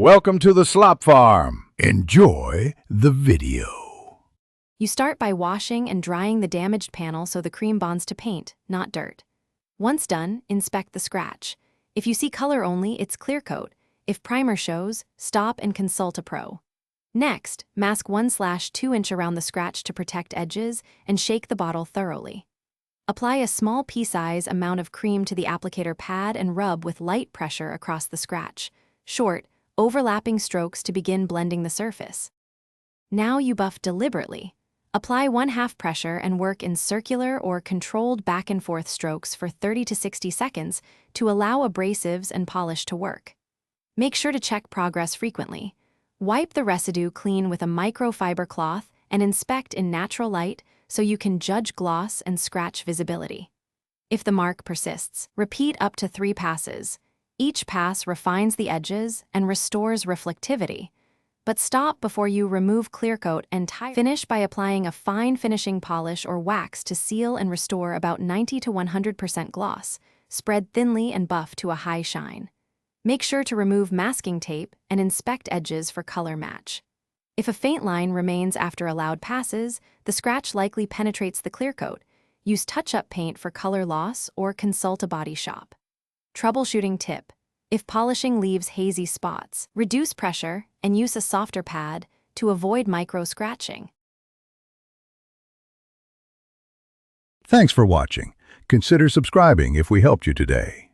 Welcome to the Slop Farm. Enjoy the video. You start by washing and drying the damaged panel so the cream bonds to paint, not dirt. Once done, inspect the scratch. If you see color only, it's clear coat. If primer shows, stop and consult a pro. Next, mask 1/2 inch around the scratch to protect edges and shake the bottle thoroughly. Apply a small pea-size amount of cream to the applicator pad and rub with light pressure across the scratch. Short, overlapping strokes to begin blending the surface. Now you buff deliberately. Apply 1/2 pressure and work in circular or controlled back and forth strokes for 30 to 60 seconds to allow abrasives and polish to work. Make sure to check progress frequently. Wipe the residue clean with a microfiber cloth and inspect in natural light so you can judge gloss and scratch visibility. If the mark persists, repeat up to 3 passes. Each pass refines the edges and restores reflectivity. But stop before you remove clear coat and finish by applying a fine finishing polish or wax to seal and restore about 90 to 100% gloss. Spread thinly and buff to a high shine. Make sure to remove masking tape and inspect edges for color match. If a faint line remains after allowed passes, the scratch likely penetrates the clear coat. Use touch-up paint for color loss or consult a body shop. Troubleshooting tip: if polishing leaves hazy spots, reduce pressure and use a softer pad to avoid micro-scratching. Thanks for watching. Consider subscribing if we helped you today.